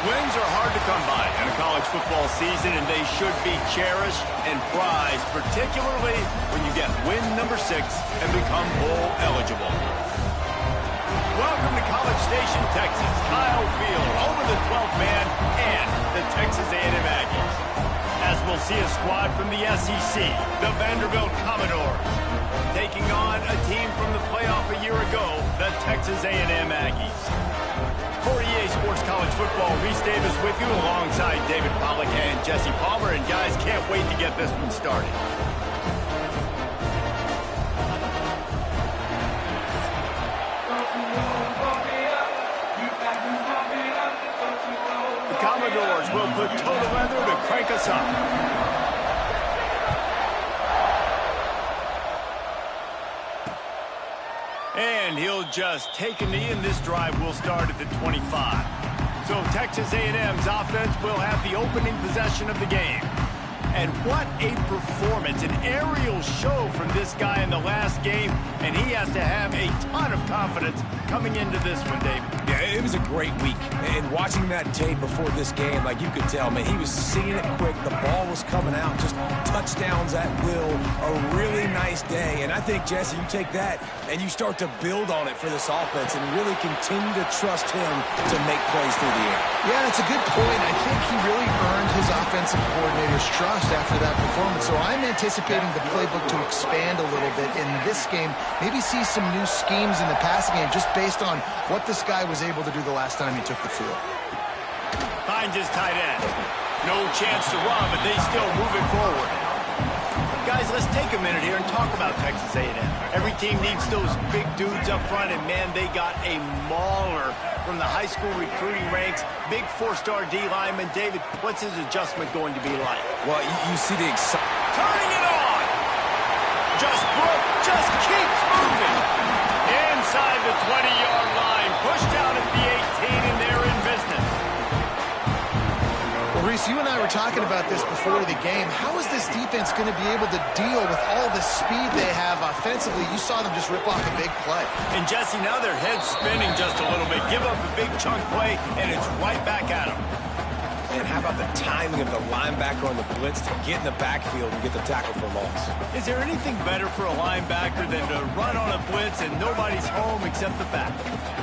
Wins are hard to come by in a college football season, and they should be cherished and prized, particularly when you get win number 6 and become bowl eligible. Welcome to College Station, Texas. Kyle Field over the 12th man and the Texas A&M Aggies. As we'll see a squad from the SEC, the Vanderbilt Commodores, taking on a team from the playoff a year ago, the Texas A&M Aggies. For EA Sports College Football, Reese Davis with you alongside David Pollack and Jesse Palmer. And guys, can't wait to get this one started. The Commodores will put total leather to crank us up. And he'll just take a knee, and this drive will start at the 25. So Texas A&M's offense will have the opening possession of the game. And what a performance, an aerial show from this guy in the last game, and he has to have a ton of confidence coming into this one, David. Yeah, it was a great week. And watching that tape before this game, like you could tell, man, he was seeing it quick. The ball was coming out, just touchdowns at will. A really nice day. And I think, Jesse, you take that and you start to build on it for this offense and really continue to trust him to make plays through the air. Yeah, that's a good point. I think he really earned his offensive coordinator's trust after that performance. So I'm anticipating the playbook to expand a little bit in this game. Maybe see some new schemes in the passing game just based on what this guy was able to do the last time he took the field. Finds his tight end. No chance to run, but they still move it forward. Guys, let's take a minute here and talk about Texas A&M. Every team needs those big dudes up front, and man, they got a mauler from the high school recruiting ranks. Big 4-star D lineman. David, what's his adjustment going to be like? Well, you see the excitement. Turning it on! Just keeps moving. Inside the 20-yard line. Pushed out at the 18, and they're in business. Well, Reese, you and I were talking about this before the game. How is this defense going to be able to deal with all the speed they have offensively? You saw them just rip off a big play. And Jesse, now their head's spinning just a little bit. Give up a big chunk play, and it's right back at them. And how about the timing of the linebacker on the blitz to get in the backfield and get the tackle for loss? Is there anything better for a linebacker than to run on a blitz and nobody's home except the back?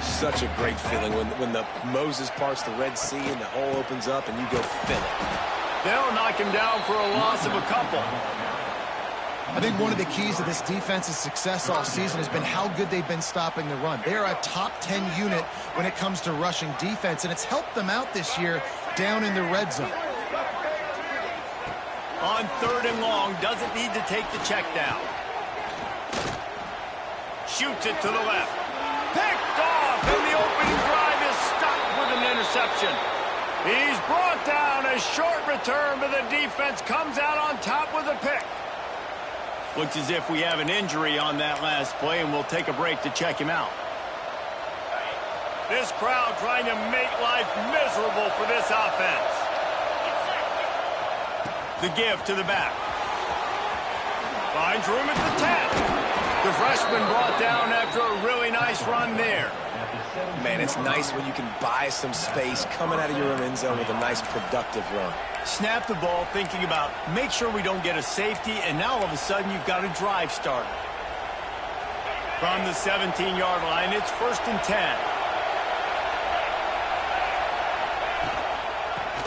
Such a great feeling when the Moses parts the Red Sea and the hole opens up and you go fill it. They'll knock him down for a loss of a couple. I think one of the keys to this defense's success all season has been how good they've been stopping the run. They are a top 10 unit when it comes to rushing defense, and it's helped them out this year down in the red zone. On 3rd and long, doesn't need to take the check down. Shoots it to the left. Picked off, and the opening drive is stopped with an interception. He's brought down. A short return, but the defense comes out on top with a pick. Looks as if we have an injury on that last play, and we'll take a break to check him out. This crowd trying to make life miserable for this offense. The give to the back. Finds room at the 10. The freshman brought down after a really nice run there. Man, it's nice when you can buy some space coming out of your own end zone with a nice productive run. Snap the ball thinking about make sure we don't get a safety, and now all of a sudden you've got a drive started. From the 17-yard line, it's 1st and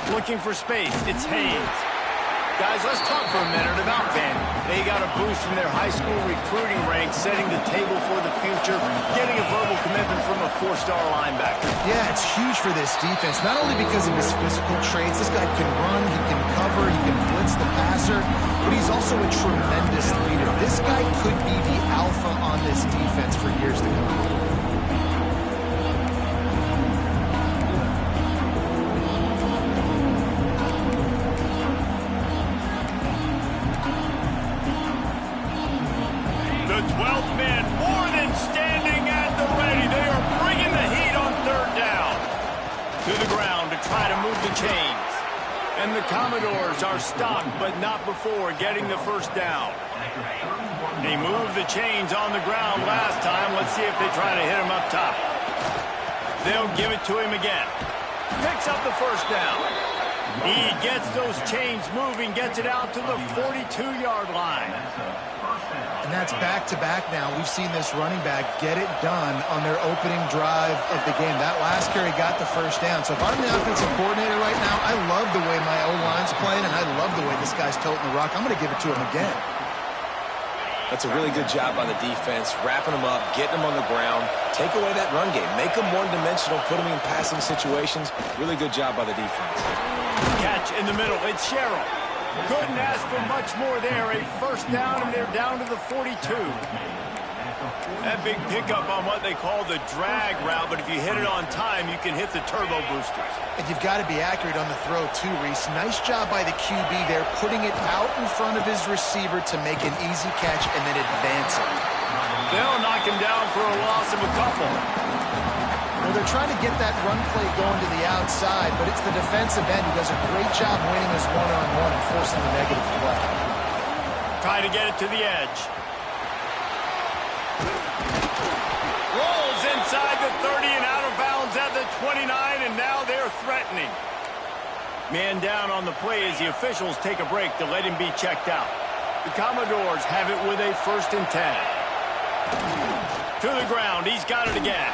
10. Looking for space, it's Haynes. Guys, let's talk for a minute about Vandy. They got a boost from their high school recruiting ranks, setting the table for the future, getting a verbal commitment from a 4-star linebacker. Yeah, it's huge for this defense, not only because of his physical traits. This guy can run, he can cover, he can blitz the passer, but he's also a tremendous leader. This guy could be the alpha on this defense for years to come. The 12th man more than standing at the ready. They are bringing the heat on 3rd down. To the ground to try to move the chains. And the Commodores are stopped, but not before getting the 1st down. They moved the chains on the ground last time. Let's see if they try to hit him up top. They'll give it to him again. Picks up the first down. He gets those chains moving, gets it out to the 42-yard line. And that's back-to-back now. We've seen this running back get it done on their opening drive of the game. That last carry got the first down. So if I'm the offensive coordinator right now, I love the way my O-line's playing, and I love the way this guy's toting the rock. I'm going to give it to him again. That's a really good job by the defense, wrapping them up, getting them on the ground, take away that run game, make them one-dimensional, put them in passing situations. Really good job by the defense. Catch in the middle. It's Sherrill. Couldn't ask for much more there. A first down, and they're down to the 42. That big pickup on what they call the drag route, but if you hit it on time, you can hit the turbo boosters. And you've got to be accurate on the throw, too, Reese. Nice job by the QB there, putting it out in front of his receiver to make an easy catch and then advance it. They'll knock him down for a loss of a couple. Well, they're trying to get that run play going to the outside, but it's the defensive end who does a great job winning his one-on-one and forcing the negative play. Try to get it to the edge. Rolls inside the 30 and out of bounds at the 29, and now they're threatening. Man down on the play as the officials take a break to let him be checked out. The Commodores have it with a 1st and 10. To the ground, he's got it again.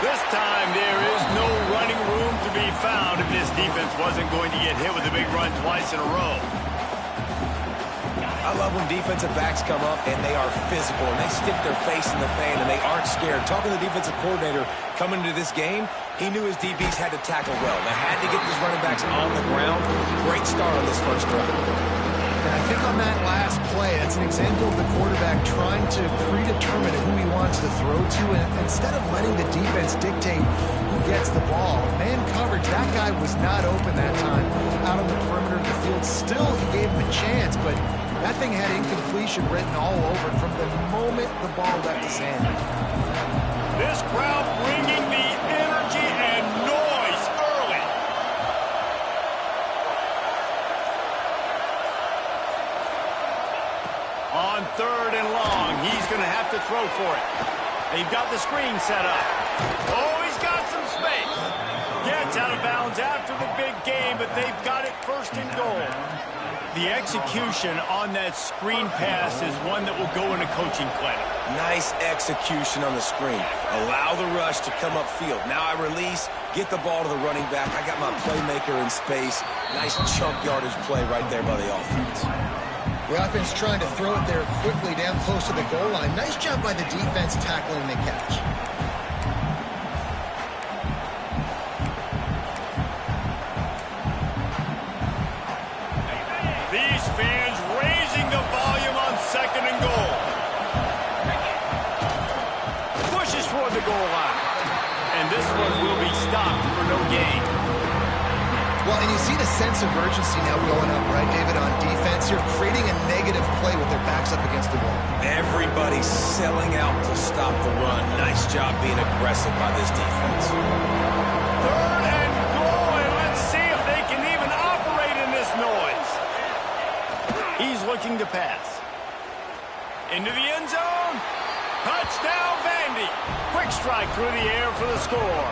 This time there is no running room to be found if this defense wasn't going to get hit with a big run twice in a row. I love when defensive backs come up and they are physical and they stick their face in the fan and they aren't scared. Talking to the defensive coordinator coming into this game, he knew his DBs had to tackle well. They had to get these running backs on the ground. Great start on this first drive. And I think on that last play, that's an example of the quarterback trying to predetermine who he wants to throw to, and instead of letting the defense dictate who gets the ball. Man coverage, that guy was not open that time out on the perimeter of the field. Still, he gave him a chance, but that thing had incompletion written all over it from the moment the ball left his hand. This crowd bringing the energy and noise early. On 3rd and long, he's going to have to throw for it. They've got the screen set up. Oh, he's got some space. Gets out of bounds after the big game, but they've got it 1st and goal. The execution on that screen pass is one that will go in a coaching clinic. Nice execution on the screen. Allow the rush to come upfield. Now I release, get the ball to the running back. I got my playmaker in space. Nice chunk yardage play right there by the offense. The offense trying to throw it there quickly down close to the goal line. Nice job by the defense tackling the catch. These fans raising the volume on 2nd and goal. Pushes toward the goal line. And this one will be stopped for no gain. Well, and you see the sense of urgency now going up, right, David, on defense here, creating a negative play with their backs up against the wall. Everybody's selling out to stop the run. Nice job being aggressive by this defense. 3rd and goal, and let's see if they can even operate in this noise. He's looking to pass. Into the end zone. Touchdown, Vandy. Quick strike through the air for the score.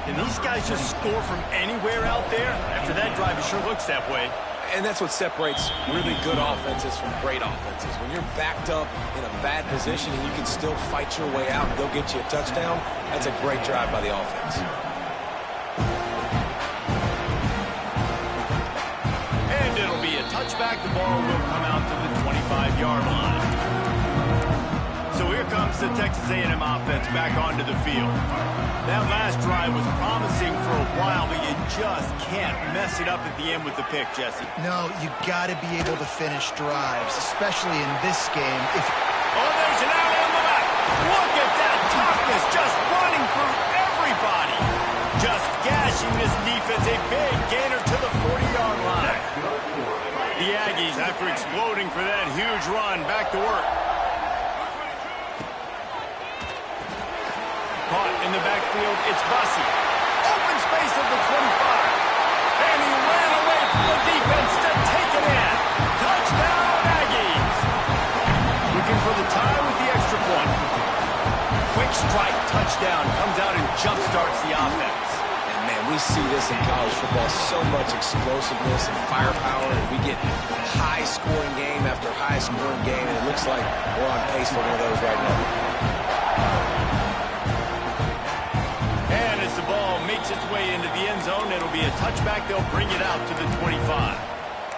And these guys just score from anywhere out there? After that drive, it sure looks that way. And that's what separates really good offenses from great offenses. When you're backed up in a bad position and you can still fight your way out and go get you a touchdown, that's a great drive by the offense. And it'll be a touchback. The ball will come out to the 25-yard line. So here comes the Texas A&M offense back onto the field. That last drive was promising for a while, but you just can't mess it up at the end with the pick, Jesse. No, you got to be able to finish drives, especially in this game. Oh, there's an out on the left. Look at that toughness, just running through everybody. Just gashing this defense, a big gainer to the 40-yard line. The Aggies, after exploding for that huge run, back to work. Caught in the backfield, it's Bussey. Open space at the 25. And he ran away from the defense to take it in. Touchdown, Aggies. Looking for the tie with the extra point. Quick strike touchdown comes out and jump starts the offense. And we see this in college football, so much explosiveness and firepower, and we get high-scoring game after high-scoring game, and it looks like we're on pace for one of those right now. And as the ball makes its way into the end zone, it'll be a touchback. They'll bring it out to the 25.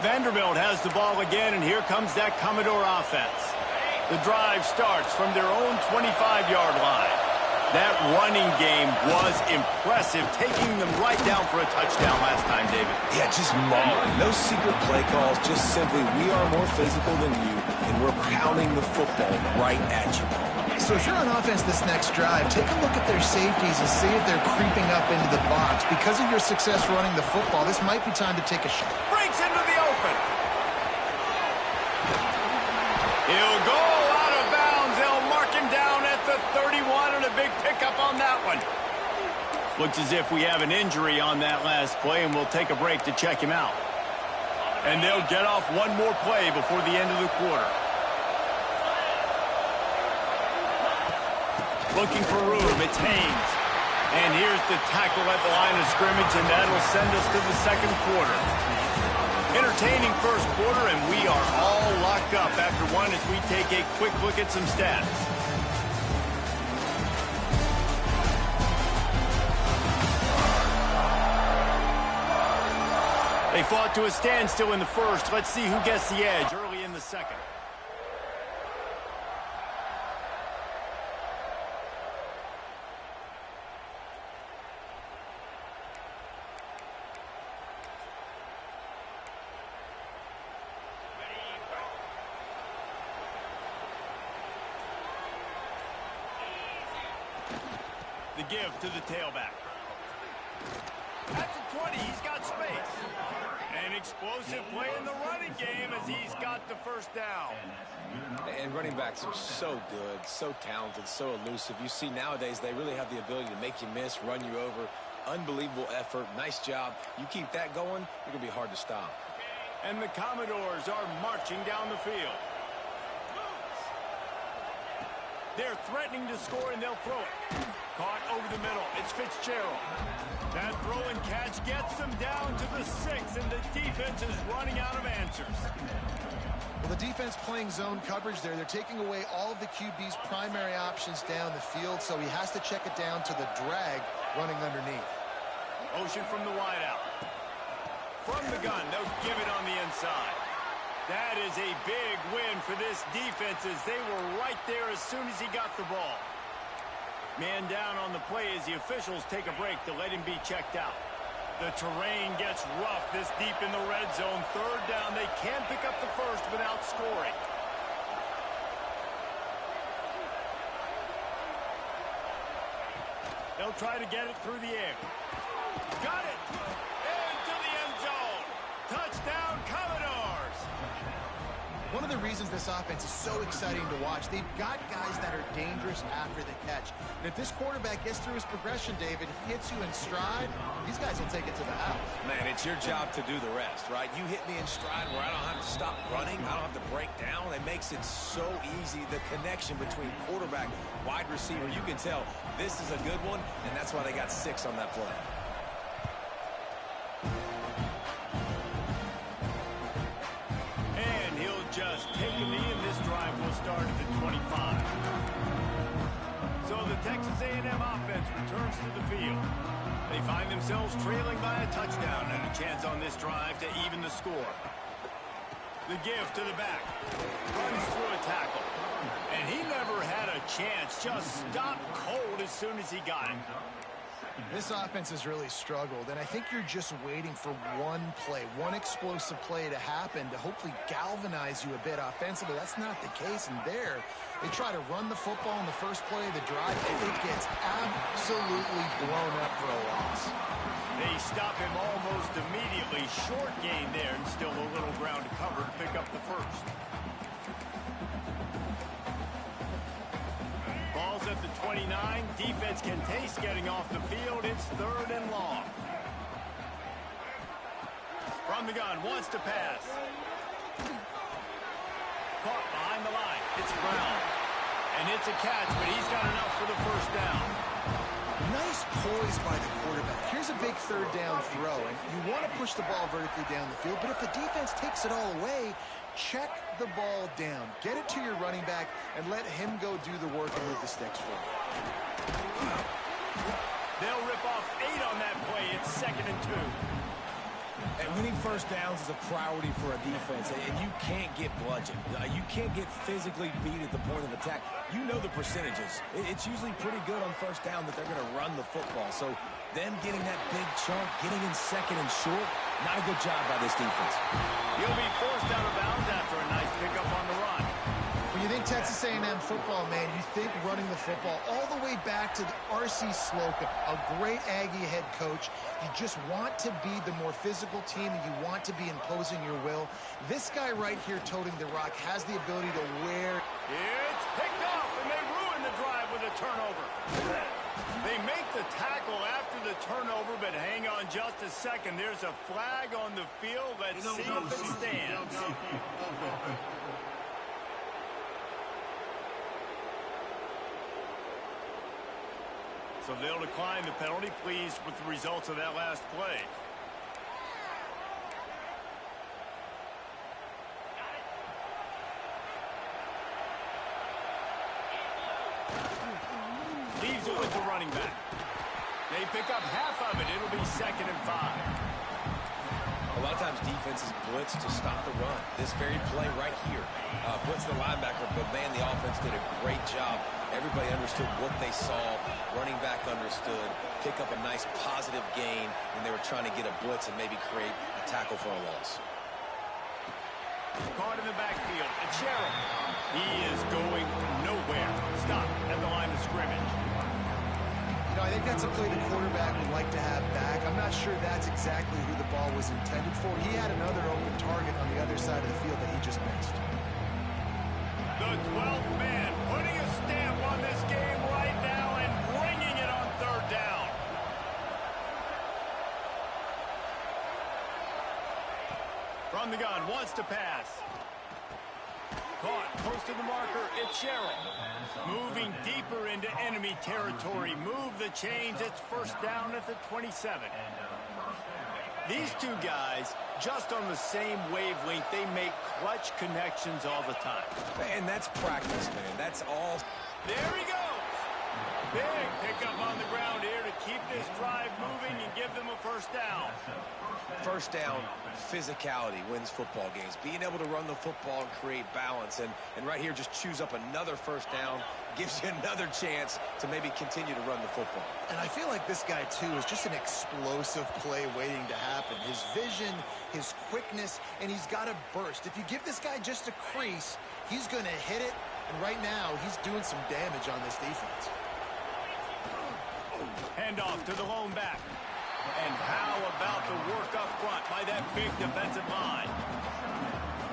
Vanderbilt has the ball again, and here comes that Commodore offense. The drive starts from their own 25-yard line. That running game was impressive, taking them right down for a touchdown last time, David. Yeah, just mauling. No secret play calls, just simply we are more physical than you, and we're pounding the football right at you. So if you're on offense this next drive, take a look at their safeties and see if they're creeping up into the box. Because of your success running the football, this might be time to take a shot. Breaks into the open. He'll go out of bounds. They'll mark him down at the 31, and a big pickup on that one. Looks as if we have an injury on that last play, and we'll take a break to check him out. And they'll get off one more play before the end of the quarter. Looking for room, it's Haynes. And here's the tackle at the line of scrimmage, and that'll send us to the second quarter. Entertaining first quarter, and we are all locked up after one as we take a quick look at some stats. They fought to a standstill in the first. Let's see who gets the edge early in the second. The give to the tailback. At the 20, he's got space. An explosive play in the running game as he's got the first down. And running backs are so good, so talented, so elusive. You see nowadays they really have the ability to make you miss, run you over. Unbelievable effort. Nice job. You keep that going, you're going to be hard to stop. And the Commodores are marching down the field. They're threatening to score, and they'll throw it. Caught over the middle. It's Fitzgerald. That throw and catch gets them down to the 6, and the defense is running out of answers. Well, the defense playing zone coverage there. They're taking away all of the QB's primary options down the field, so he has to check it down to the drag running underneath. Motion from the wideout. From the gun, they'll give it on the inside. That is a big win for this defense as they were right there as soon as he got the ball. Man down on the play as the officials take a break to let him be checked out. The terrain gets rough this deep in the red zone. Third down, they can't pick up the first without scoring. They'll try to get it through the air. Got it! Into the end zone. Touchdown, Commodores! One of the reasons this offense is so exciting to watch, they've got guys that are dangerous after the catch. And if this quarterback gets through his progression, David, hits you in stride, these guys will take it to the house. Man, it's your job to do the rest, right? You hit me in stride where I don't have to stop running. I don't have to break down. It makes it so easy. The connection between quarterback, wide receiver, you can tell this is a good one, and that's why they got 6 on that play. Just take a knee, and this drive will start at the 25. So the Texas A&M offense returns to the field. They find themselves trailing by a touchdown and a chance on this drive to even the score. The give to the back. Runs through a tackle. And he never had a chance. Just stopped cold as soon as he got it. This offense has really struggled, and I think you're just waiting for one play, one explosive play to happen to hopefully galvanize you a bit offensively. That's not the case, and there, they try to run the football in the first play of the drive, and it gets absolutely blown up for a loss. They stop him almost immediately. Short gain there, and still a little ground to cover to pick up the first. Ball's at the 29. Defense can taste getting off the field. It's 3rd and long. From the gun, wants to pass. Caught behind the line. It's Brown. And it's a catch, but he's got enough for the first down. nice poise by the quarterback. Here's a big third down throw, and you want to push the ball vertically down the field, but if the defense takes it all away, check the ball down. Get it to your running back and let him go do the work and move the sticks for you. They'll rip off 8 on that play. It's 2nd and 2. And winning first downs is a priority for a defense, and you can't get bludgeoned. You can't get physically beat at the point of attack. You know the percentages. It's usually pretty good on first down that they're going to run the football. So them getting that big chunk, getting in 2nd and short, not a good job by this defense. He'll be forced out of bounds after a nice pickup on the run. When you think Texas A&M football, man, you think running the football all the way back to the R.C. Slocum, a great Aggie head coach. You just want to be the more physical team, and you want to be imposing your will. This guy right here toting the rock has the ability to wear. It's picked off, and they ruin the drive with a turnover. They make the tackle after the turnover, but hang on just a second. There's a flag on the field. Let's see if it stands. So they'll decline the penalty, pleased with the results of that last play. Leaves it with the running back. They pick up half of it. It'll be 2nd and 5. A lot of times defenses blitz to stop the run. This very play right here, blitz the linebacker, but man, the offense did a great job. Everybody understood what they saw. Running back understood. Pick up a nice positive gain when they were trying to get a blitz and maybe create a tackle for a loss. Caught in the backfield. Achero. He is going nowhere. Stop at the line of scrimmage. You know, I think that's a play the quarterback would like to have back. I'm not sure that's exactly who the ball was intended for. He had another open target on the other side of the field that he just missed. The 12th man putting a stamp on this game right now and bringing it on 3rd down. From the gun, wants to pass. Caught, close to the marker, it's Sherrill. Moving deeper into enemy territory. Move the chains, it's 1st down at the 27. These two guys, just on the same wavelength, they make clutch connections all the time. And that's practice, man. That's all. There he goes. Big pickup on the ground here to keep this drive moving and give them a 1st down. First down, physicality wins football games. Being able to run the football and create balance. And right here, just choose up another 1st down. Gives you another chance to maybe continue to run the football. And I feel like this guy, too, is just an explosive play waiting to happen. His vision, his quickness, and he's got a burst. If you give this guy just a crease, he's going to hit it. And right now, he's doing some damage on this defense. Handoff to the lone back. And how about the work up front by that big defensive line?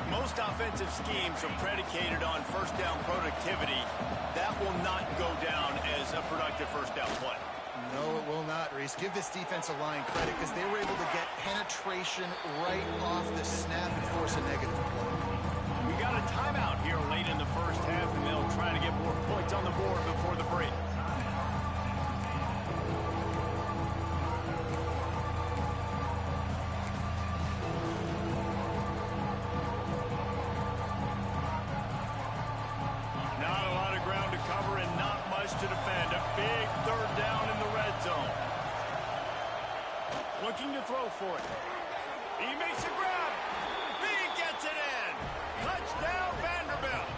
Most offensive schemes are predicated on 1st down productivity. That will not go down as a productive 1st down play. No, it will not, Reese. Give this defensive line credit because they were able to get penetration right off the snap and force a negative play. We got a timeout here late in the 1st half, and they'll try to get more points on the board before the break. To defend. A big 3rd down in the red zone. Looking to throw for it. He makes a grab. He gets it in. Touchdown, Vanderbilt.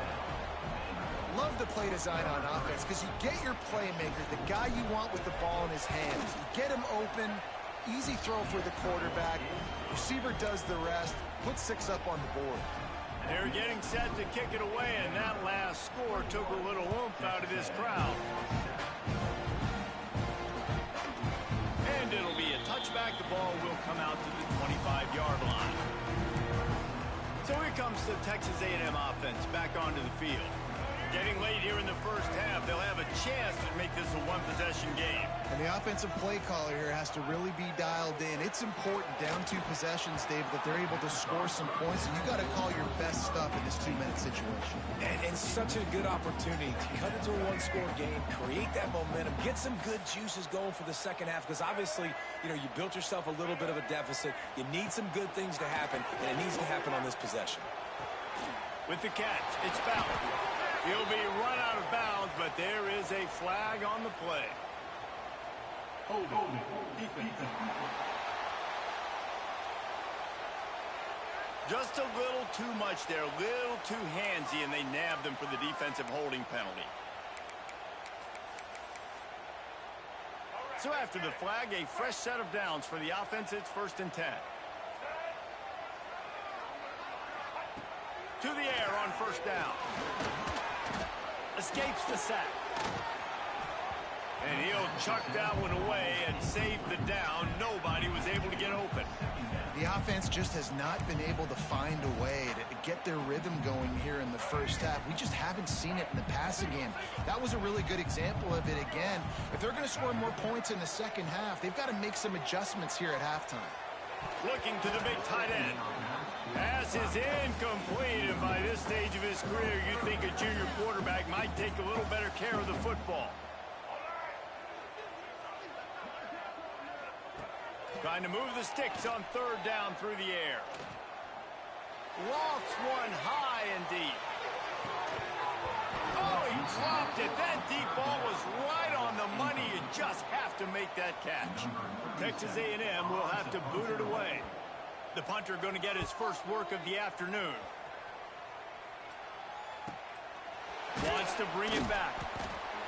Love the play design on offense because you get your playmaker, the guy you want with the ball in his hands. You get him open, easy throw for the quarterback. Receiver does the rest, put 6 up on the board. They're getting set to kick it away, and that last score took a little oomph out of this crowd. And it'll be a touchback. The ball will come out to the 25-yard line. So here comes the Texas A&M offense back onto the field. Getting late here in the 1st half, they'll have a chance to make this a one-possession game. And the offensive play caller here has to really be dialed in. It's important, down 2 possessions, Dave, that they're able to score some points. And you got to call your best stuff in this 2-minute situation. situation. And such a good opportunity to cut into a one-score game, create that momentum, get some good juices going for the second half, because obviously, you know, you built yourself a little bit of a deficit. You need some good things to happen, and it needs to happen on this possession. With the catch, it's Ballard. He'll be run out of bounds, but there is a flag on the play. Just a little too much there, a little too handsy, and they nabbed him for the defensive holding penalty. So after the flag, a fresh set of downs for the offense. It's 1st and 10. To the air on 1st down. Escapes the sack. And he'll chuck that one away and save the down. Nobody was able to get open. The offense just has not been able to find a way to get their rhythm going here in the first half. We just haven't seen it in the passing game. That was a really good example of it again. If they're going to score more points in the second half, they've got to make some adjustments here at halftime. Looking to the big tight end. Pass is incomplete, and by this stage of his career, you'd think a junior quarterback might take a little better care of the football. Trying to move the sticks on 3rd down through the air. Lofts one high and deep. Oh, he dropped it. That deep ball was right on the money. You just have to make that catch. Texas A&M will have to boot it away. The punter going to get his first work of the afternoon. Wants to bring it back.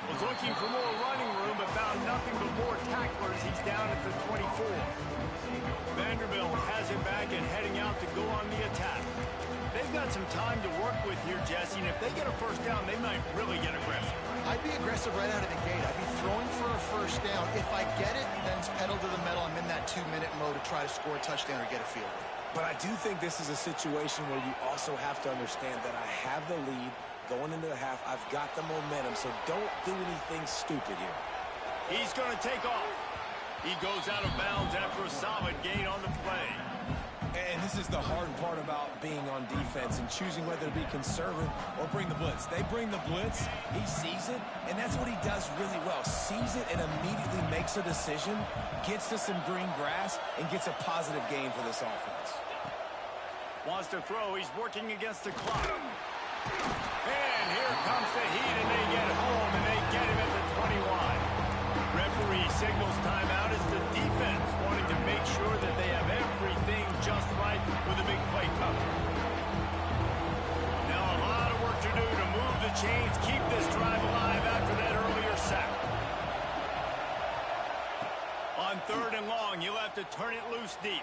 Was looking for more running room, but found nothing but more tacklers. He's down at the 24. Vanderbilt has it back and heading out to go on the attack. They've got some time to work with here, Jesse, and if they get a 1st down, they might really get aggressive. I'd be aggressive right out of the gate. I'd be throwing for a 1st down. If I get it, then it's pedal to the metal. I'm in that 2-minute mode to try to score a touchdown or get a field goal. But I do think this is a situation where you also have to understand that I have the lead going into the half. I've got the momentum, so don't do anything stupid here. He's going to take off. He goes out of bounds after a solid gain on the play. And this is the hard part about being on defense and choosing whether to be conservative or bring the blitz. They bring the blitz, he sees it, and that's what he does really well. Sees it and immediately makes a decision, gets to some green grass, and gets a positive gain for this offense. Wants to throw. He's working against the clock. And here comes the heat, and they get home, and they get him at the 21. Referee signals timeout as the defense wanting to make sure that they have everything just right with a big play coming. Now a lot of work to do to move the chains, keep this drive alive after that earlier sack. On 3rd and long, you'll have to turn it loose deep.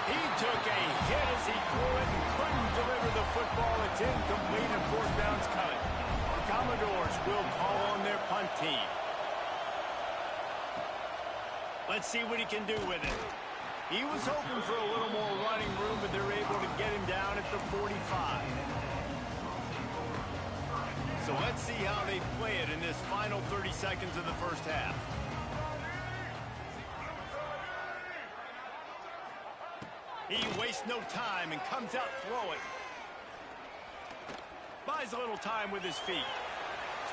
He took a hit as he threw it and couldn't deliver the football. It's incomplete and 4th down's coming. The Commodores will call on their punt team. Let's see what he can do with it. He was hoping for a little more running room, but they're able to get him down at the 45. So let's see how they play it in this final 30 seconds of the first half. He wastes no time and comes out throwing. Buys a little time with his feet.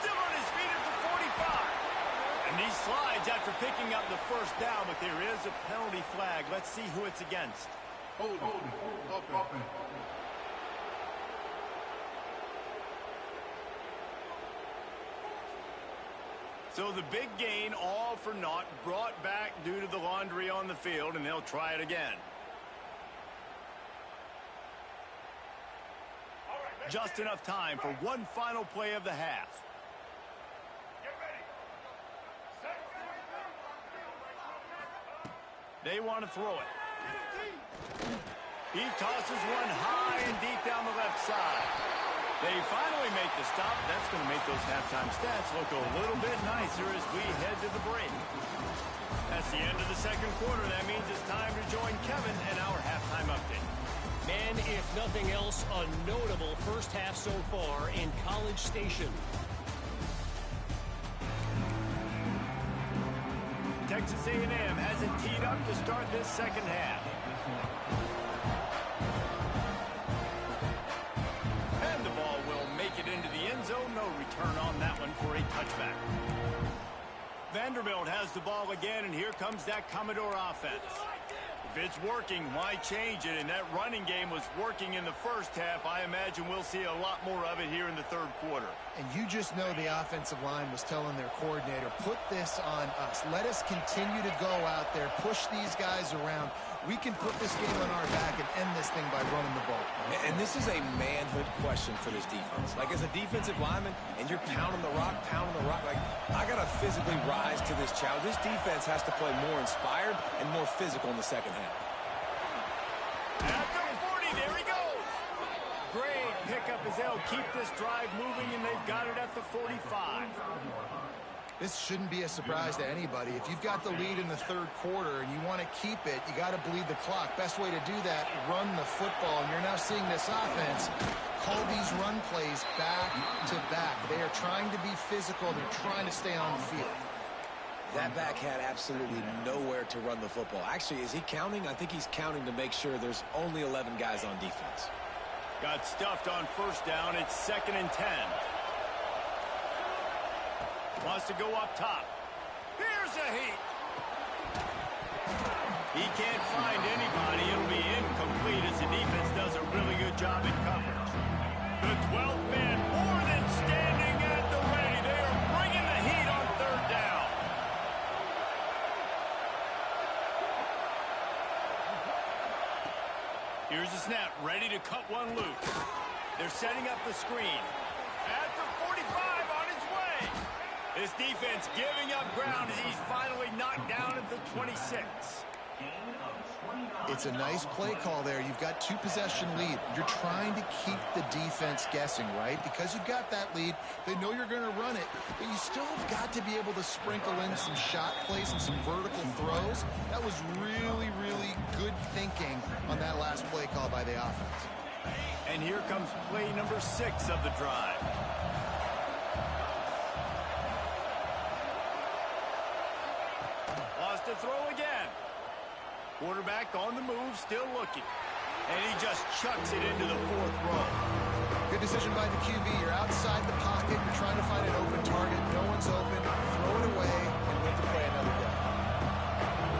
Still on his feet at the 45. And he slides after picking up the 1st down, but there is a penalty flag. Let's see who it's against. Hold it. So the big gain, all for naught, brought back due to the laundry on the field, and they'll try it again. Just enough time for one final play of the half. They want to throw it. He tosses one high and deep down the left side. They finally make the stop. That's going to make those halftime stats look a little bit nicer as we head to the break. That's the end of the second quarter. That means it's time to join Kevin and our halftime update. And if nothing else, a notable first half so far in College Station. Texas A&M has it teed up to start this second half. has the ball again, and here comes that Commodore offense. If it's working, why change it? And that running game was working in the first half. I imagine we'll see a lot more of it here in the third quarter. And you just know the offensive line was telling their coordinator, put this on us. Let us continue to go out there, push these guys around. We can put this game on our back and end this thing by running the ball. And this is a manhood question for this defense. Like, as a defensive lineman, and you're pounding the rock, like, I got to physically rise to this challenge. This defense has to play more inspired and more physical in the second half. At the 40, there he goes. Great pickup as they'll keep this drive moving, and they've got it at the 45. This shouldn't be a surprise to anybody. If you've got the lead in the third quarter and you want to keep it, you got to bleed the clock. Best way to do that, run the football. And you're now seeing this offense call these run plays back to back. They are trying to be physical. They're trying to stay on the field. That back had absolutely nowhere to run the football. Actually, is he counting? I think he's counting to make sure there's only 11 guys on defense. Got stuffed on first down. It's 2nd and 10. Wants to go up top. Here's a heat. He can't find anybody. It'll be incomplete as the defense does a really good job in coverage. The 12th man more than standing at the ready. They are bringing the heat on third down. Here's the snap, ready to cut one loose. They're setting up the screen. At the 45 on his way. This defense giving up ground as he's finally knocked down at the 26. It's a nice play call there. You've got 2-possession lead. You're trying to keep the defense guessing, right? Because you've got that lead, they know you're going to run it, but you still have got to be able to sprinkle in some shot plays and some vertical throws. That was really, really good thinking on that last play call by the offense. And here comes play number 6 of the drive. Lost to throw again. Quarterback on the move, still looking. And he just chucks it into the 4th row. Good decision by the QB. You're outside the pocket. You're trying to find an open target. No one's open. Throw it away and live to play another day.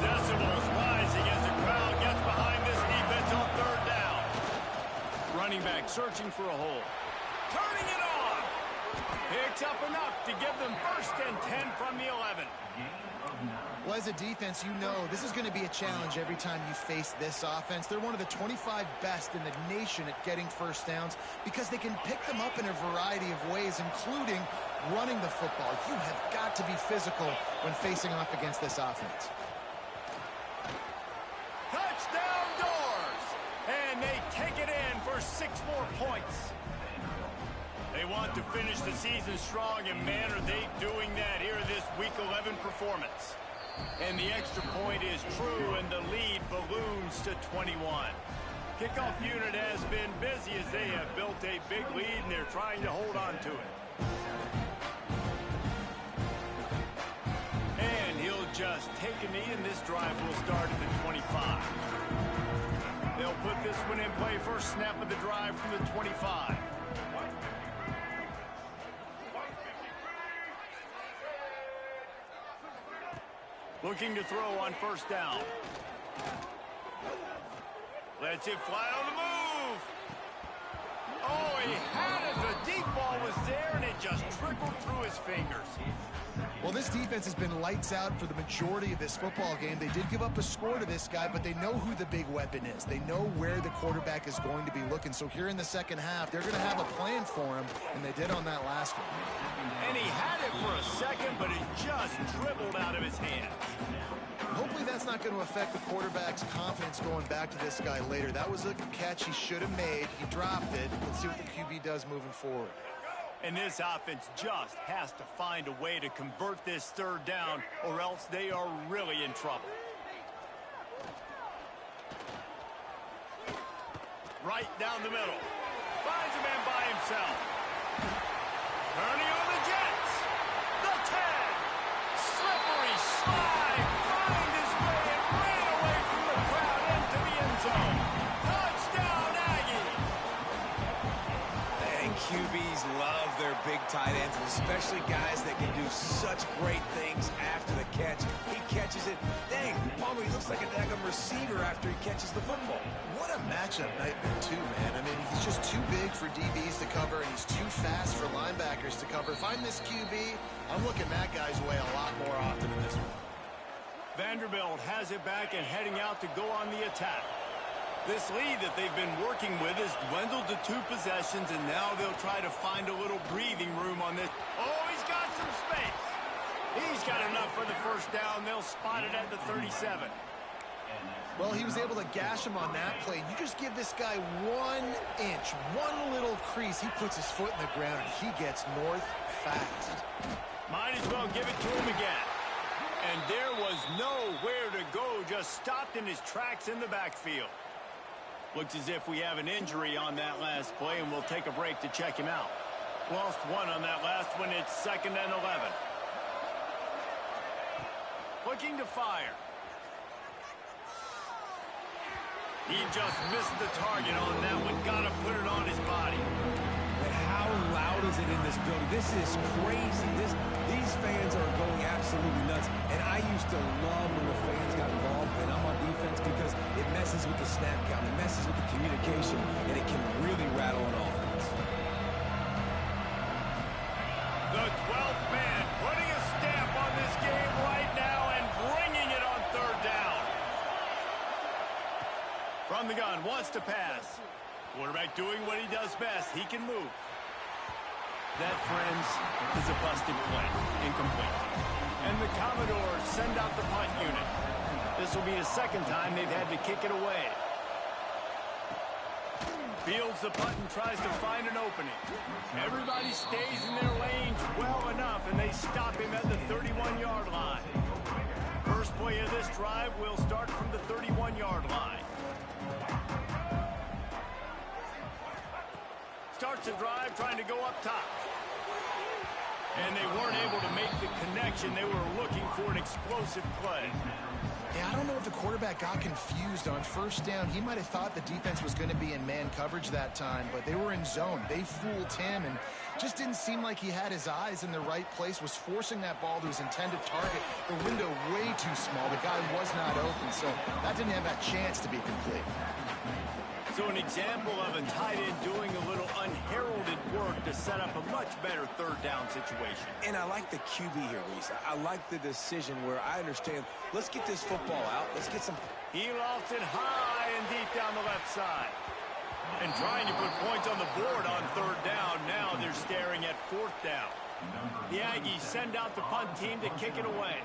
Decibels rising as the crowd gets behind this defense on third down. Running back searching for a hole. Turning it on. Picks up enough to give them 1st and 10 from the 11. Well, as a defense, you know this is going to be a challenge every time you face this offense. They're one of the 25 best in the nation at getting first downs because they can pick them up in a variety of ways, including running the football. You have got to be physical when facing off against this offense. Touchdown Doors! And they take it in for 6 more points. They want to finish the season strong, and man, are they doing that here in this Week 11 performance. And the extra point is true, and the lead balloons to 21. Kickoff unit has been busy as they have built a big lead, and they're trying to hold on to it. And he'll just take a knee, and this drive will start at the 25. They'll put this one in play. First snap of the drive from the 25. Looking to throw on first down. Lets it fly on the move. Oh, he had it. The deep ball was there, and it just trickled through his fingers. Well, this defense has been lights out for the majority of this football game. They did give up a score to this guy, but they know who the big weapon is. They know where the quarterback is going to be looking. So here in the second half, they're going to have a plan for him, and they did on that last one. And he had it for a second, but it just dribbled out of his hands. Hopefully that's not going to affect the quarterback's confidence going back to this guy later. That was a catch he should have made. He dropped it. Let's see what the QB does moving forward. And this offense just has to find a way to convert this third down, or else they are really in trouble. Right down the middle. Finds a man by himself. Turning on the Jets. The 10. Slippery slide. Find his way and ran away from the crowd into the end zone. Touchdown, Aggies. And QBs love their big tight ends, and especially guys that can do such great things after the catch. He catches it. Dang, Palmer, he looks like a daggum receiver after he catches the football. What a matchup nightmare, too, man. I mean, he's just too big for DBs to cover, and he's too fast for linebackers to cover. If I'm this QB, I'm looking that guy's way a lot more often in this one. Vanderbilt has it back and heading out to go on the attack. This lead that they've been working with has dwindled to 2 possessions, and now they'll try to find a little breathing room on this. Oh, he's got some space. He's got enough for the first down. They'll spot it at the 37. Well, he was able to gash him on that play. You just give this guy 1 inch, one little crease. He puts his foot in the ground, and he gets north fast. Might as well give it to him again. And there was nowhere to go, just stopped in his tracks in the backfield. Looks as if we have an injury on that last play, and we'll take a break to check him out. Lost 1 on that last one. It's 2nd and 11. Looking to fire. He just missed the target on that one. Got to put it on his body. And how loud is it in this building? This is crazy. These fans are going absolutely nuts. And I used to love when the fans got involved, and I'm on defense, because it messes with the snap count, it messes with the communication, and it can really rattle an offense. The 12th man putting a stamp on this game right now and bringing it on 3rd down. From the gun, wants to pass. Quarterback doing what he does best. He can move. That, friends, is a busted play. Incomplete. And the Commodores send out the punt unit. This will be the 2nd time they've had to kick it away. Fields the punt and tries to find an opening. Everybody stays in their lanes well enough, and they stop him at the 31-yard line. First play of this drive will start from the 31-yard line. Starts the drive trying to go up top. And they weren't able to make the connection. They were looking for an explosive play. Yeah, I don't know if the quarterback got confused on 1st down. He might have thought the defense was going to be in man coverage that time, but they were in zone. They fooled him, and just didn't seem like he had his eyes in the right place, was forcing that ball to his intended target. The window way too small. The guy was not open, so that didn't have that chance to be complete. So an example of a tight end doing a little unheralded work to set up a much better 3rd down situation. And I like the QB here, Reese. I like the decision where I understand, let's get this football out. Let's get some... He lofts it high and deep down the left side. And trying to put points on the board on 3rd down. Now they're staring at 4th down. The Aggies send out the punt team to kick it away.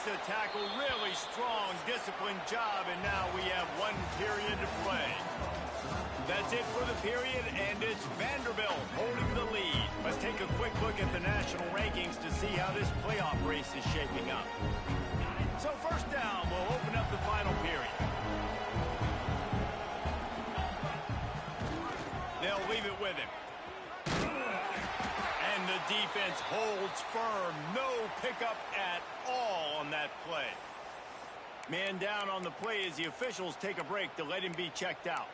The tackle really strong, disciplined job, and now we have 1 period to play. That's it for the period, and it's Vanderbilt holding the lead. Let's take a quick look at the national rankings to see how this playoff race is shaping up. So 1st down will open up the final period. They'll leave it with him. And the defense holds firm. No pickup at all on that play. Man down on the play as the officials take a break to let him be checked out.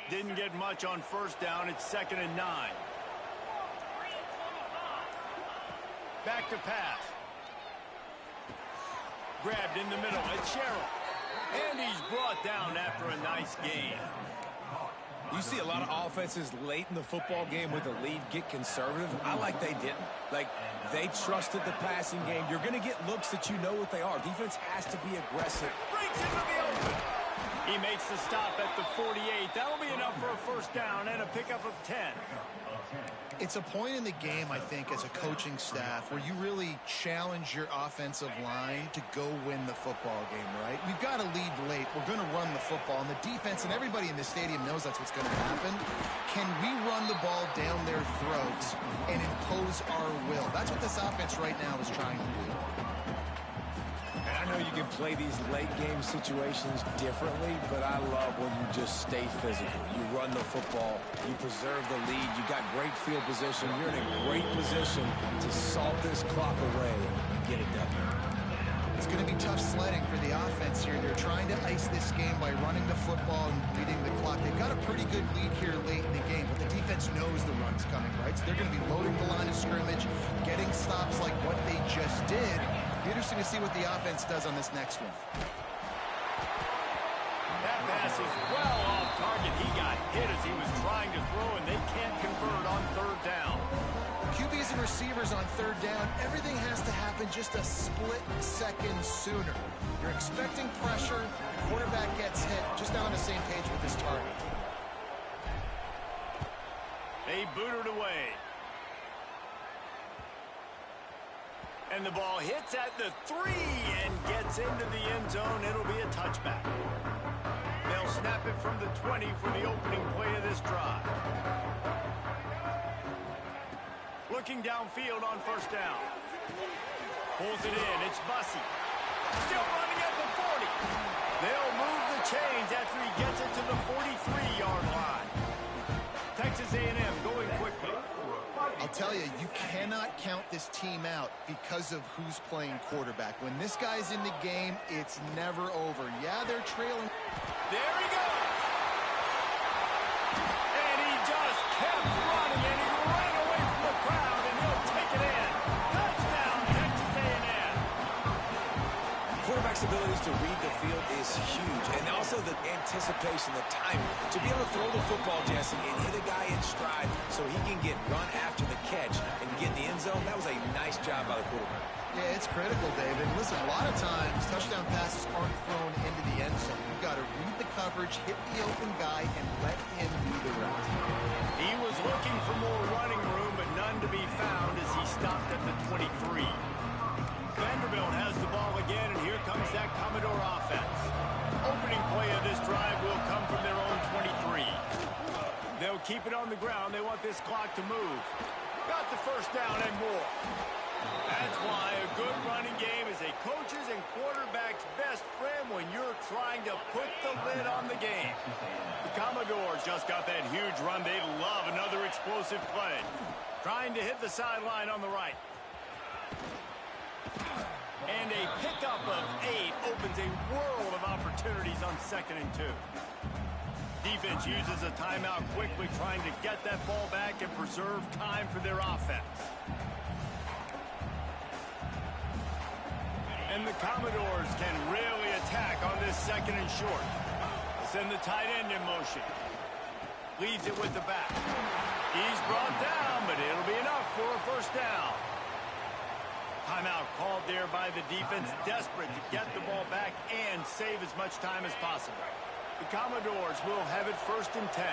Didn't get much on 1st down. It's 2nd and 9. Back to pass. Grabbed in the middle. It's Sherrill. And he's brought down after a nice gain. You see a lot of offenses late in the football game with a lead get conservative. I like they didn't. Like, they trusted the passing game. You're going to get looks that you know what they are. Defense has to be aggressive. Breaks into the open. He makes the stop at the 48. That'll be enough for a 1st down and a pickup of 10. It's a point in the game, I think, as a coaching staff where you really challenge your offensive line to go win the football game, right? We've got to lead late. We're going to run the football, and the defense and everybody in the stadium knows that's what's going to happen. Can we run the ball down their throats and impose our will? That's what this offense right now is trying to do. And know you can play these late game situations differently, but I love when you just stay physical. You run the football, you preserve the lead, you got great field position, you're in a great position to salt this clock away and get it done. It's going to be tough sledding for the offense here. They're trying to ice this game by running the football and leading the clock. They've got a pretty good lead here late in the game, but the defense knows the run's coming, right? So they're going to be loading the line of scrimmage, getting stops like what they just did. Be interesting to see what the offense does on this next one. That pass is well off target. He got hit as he was trying to throw, and they can't convert on third down. QBs and receivers on third down, everything has to happen just a split second sooner. You're expecting pressure, the quarterback gets hit, just not on the same page with his target. They boot it away. And the ball hits at the 3 and gets into the end zone. It'll be a touchback. They'll snap it from the 20 for the opening play of this drive. Looking downfield on first down. Pulls it in. It's Bussey. Still running at the 40. They'll move the chains after he gets it to the 43-yard line. Texas A&M going quickly. I'll tell you, you cannot count this team out because of who's playing quarterback. When this guy's in the game, it's never over. Yeah, they're trailing. There he goes. And he just kept running, and he ran away from the crowd, and he'll take it in. Touchdown, Texas A&M. Quarterback's abilities to read the field is huge, and also the anticipation, the timing. To be able to throw the football, Jesse, and hit a guy in stride so he can get run after the catch and get in the end zone, that was a nice job by the quarterback. Yeah, it's critical, David. Listen, a lot of times, touchdown passes aren't thrown into the end zone. You've got to read the coverage, hit the open guy, and let him do the rest. He was looking for more running room, but none to be found as he stopped at the 23. Vanderbilt has the ball again, and here comes that Commodore offense. Opening play of this drive will come from their own 23. They'll keep it on the ground. They want this clock to move. Got the first down and more. That's why a good running game is a coach's and quarterback's best friend when you're trying to put the lid on the game. The Commodores just got that huge run. They love another explosive play. Trying to hit the sideline on the right. And a pickup of 8 opens a world of opportunities on 2nd and 2. Defense uses a timeout quickly, trying to get that ball back and preserve time for their offense. And the Commodores can really attack on this 2nd and short. Send the tight end in motion. Leads it with the back. He's brought down, but it'll be enough for a first down. Timeout called there by the defense, desperate to get the ball back and save as much time as possible. The Commodores will have it 1st and 10.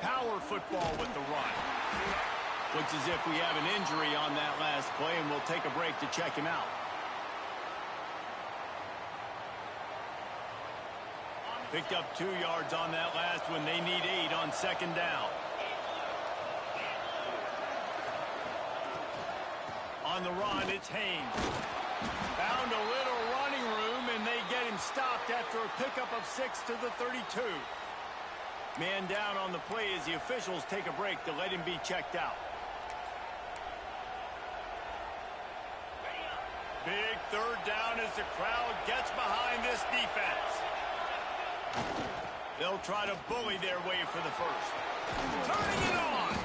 Power football with the run. Looks as if we have an injury on that last play, and we'll take a break to check him out. Picked up 2 yards on that last one. They need 8 on 2nd down. On the run, it's Haynes. Found a little running room, and they get him stopped after a pickup of 6 to the 32. Man down on the play as the officials take a break to let him be checked out. Big 3rd down as the crowd gets behind this defense. They'll try to bully their way for the first. Turning it on!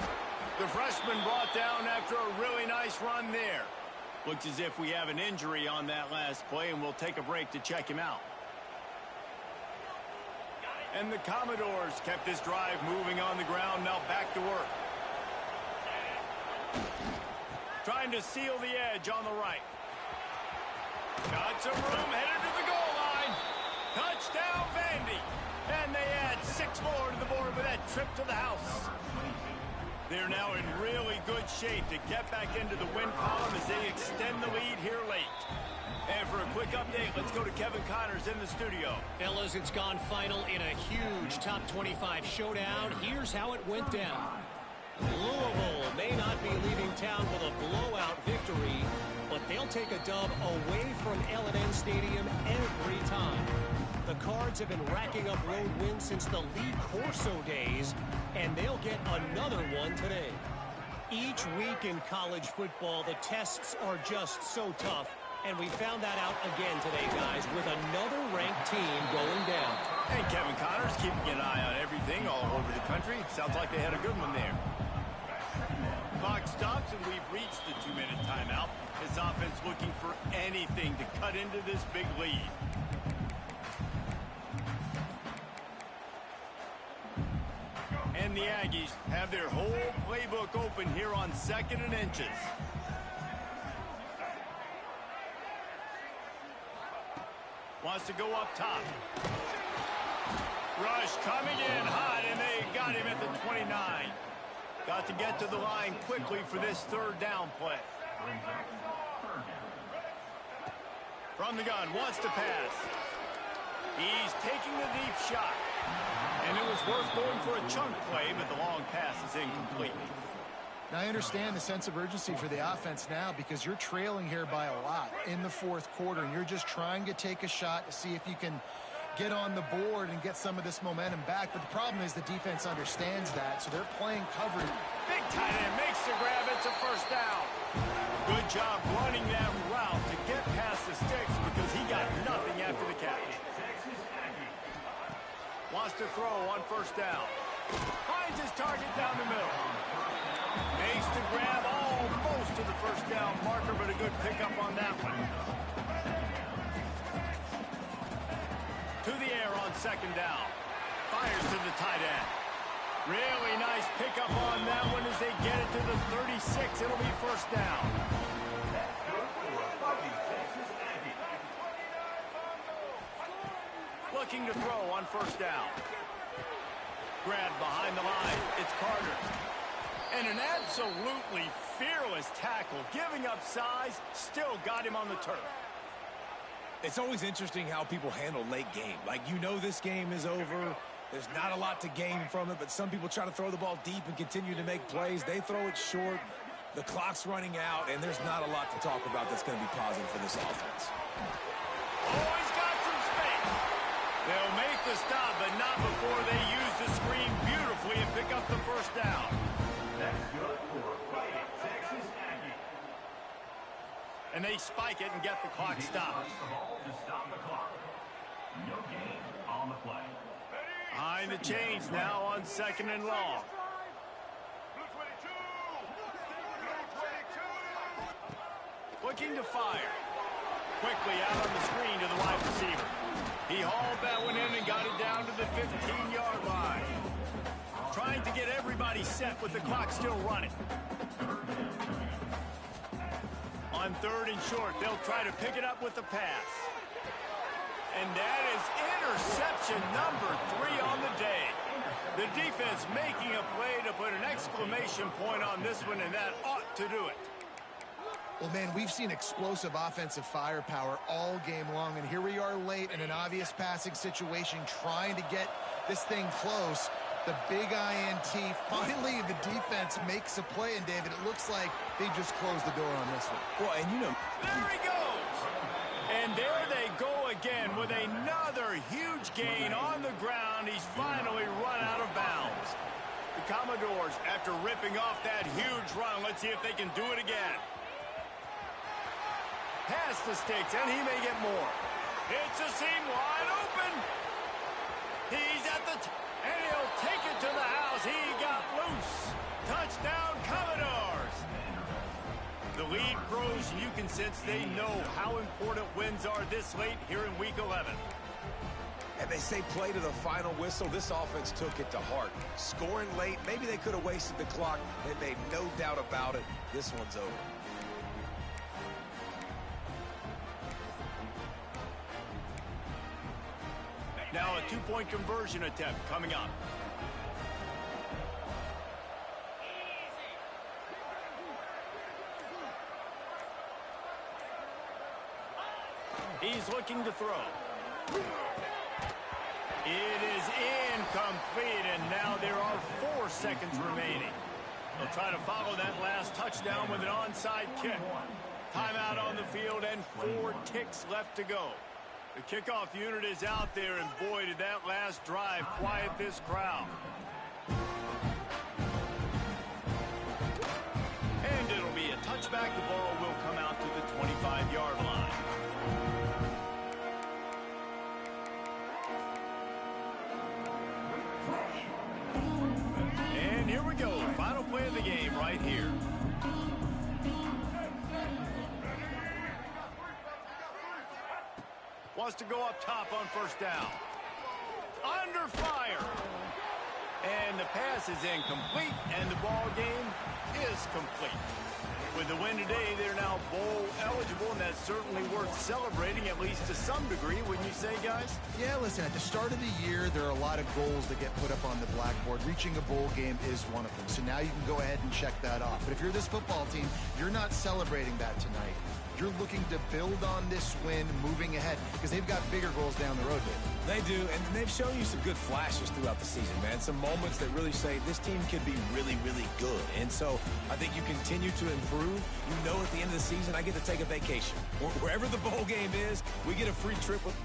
The freshman brought down after a really nice run there. Looks as if we have an injury on that last play, and we'll take a break to check him out. And the Commodores kept this drive moving on the ground, now back to work. Trying to seal the edge on the right. Got some room, headed to the goal line. Touchdown, Vandy. And they add 6 more to the board with that trip to the house. They're now in really good shape to get back into the win column as they extend the lead here late. And for a quick update, let's go to Kevin Connors in the studio. Fellas, it's gone final in a huge top 25 showdown. Here's how it went down. Louisville may not be leaving town with a blowout victory, but They'll take a dub away from L&N Stadium every time. The Cards have been racking up road wins since the Lee Corso days, and they'll get another one today. Each week in college football, the tests are just so tough, and we found that out again today, guys, with another ranked team going down. And Kevin Connors keeping an eye on everything all over the country. Sounds like they had a good one there. Clock stops, and we've reached the 2-minute timeout. This offense looking for anything to cut into this big lead. And the Aggies have their whole playbook open here on 2nd and inches. Wants to go up top. Rush coming in hot, and they got him at the 29. Got to get to the line quickly for this 3rd down play. From the gun, wants to pass. He's taking the deep shot. And it was worth going for a chunk play, but the long pass is incomplete. Now, I understand the sense of urgency for the offense now because you're trailing here by a lot in the 4th quarter, and you're just trying to take a shot to see if you can get on the board and get some of this momentum back. But the problem is the defense understands that, so they're playing coverage. Big tight end makes the grab. It's a 1st down. Good job running that route to get past the sticks because he got nothing after the catch. Wants to throw on 1st down. Finds his target down the middle. Makes the grab almost to the 1st down marker, but a good pickup on that one. To the air on 2nd down. Fires to the tight end. Really nice pickup on that one as they get it to the 36. It'll be 1st down. Looking to throw on 1st down. Grabbed behind the line. It's Carter. And an absolutely fearless tackle. Giving up size. Still got him on the turf. It's always interesting how people handle late game. Like, you know this game is over. There's not a lot to gain from it, but some people try to throw the ball deep and continue to make plays. They throw it short. The clock's running out, and there's not a lot to talk about that's going to be positive for this offense. Oh, he's got some space. They'll make the stop, but not before they use the screen beautifully and pick up the 1st down. That's good for Fighting Texas Aggies. And they spike it and get the clock stopped. The ball to stop the clock. No gain on the play. Behind the chains now on 2nd and long. Looking to fire. Quickly out on the screen to the wide receiver. He hauled that one in and got it down to the 15-yard line. Trying to get everybody set with the clock still running. On 3rd and short, they'll try to pick it up with the pass. And that is interception number 3 on the day. The defense making a play to put an exclamation point on this one, and that ought to do it. Well, man, we've seen explosive offensive firepower all game long, and here we are late in an obvious passing situation trying to get this thing close. The big INT, finally the defense makes a play, and David, it looks like they just closed the door on this one. Well, and you know, there he goes. And there they go again with another huge gain on the ground. He's finally run out of bounds. The Commodores, after ripping off that huge run, let's see if they can do it again. Past the sticks, and he may get more. It's a seam wide open. He's at the and he'll take it to the house. He got loose. Touchdown, Commodores. The lead grows, and you can sense they know how important wins are this late here in Week 11. and they say play to the final whistle. This offense took it to heart. Scoring late, maybe they could have wasted the clock. They made no doubt about it. This one's over. Now a two-point conversion attempt coming up. He's looking to throw. It is incomplete, and now there are 4 seconds remaining. They'll try to follow that last touchdown with an onside kick. Timeout on the field and 4 ticks left to go. The kickoff unit is out there, and boy, did that last drive quiet this crowd. And it'll be a touchback. The ball will come out to the 25-yard line. And here we go. Final play of the game right here. Wants to go up top on first down. Under fire. And the pass is incomplete, and the ball game is complete. With the win today, they're now bowl eligible, and that's certainly worth celebrating, at least to some degree, wouldn't you say, guys? Yeah, listen, at the start of the year, there are a lot of goals that get put up on the blackboard. Reaching a bowl game is one of them. So now you can go ahead and check that off. But if you're this football team, you're not celebrating that tonight. You're looking to build on this win moving ahead because they've got bigger goals down the road, Dave. They do, and they've shown you some good flashes throughout the season, man. Some moments that really say this team can be really, really good. And so I think you continue to improve. You know at the end of the season, I get to take a vacation. Wherever the bowl game is, we get a free trip with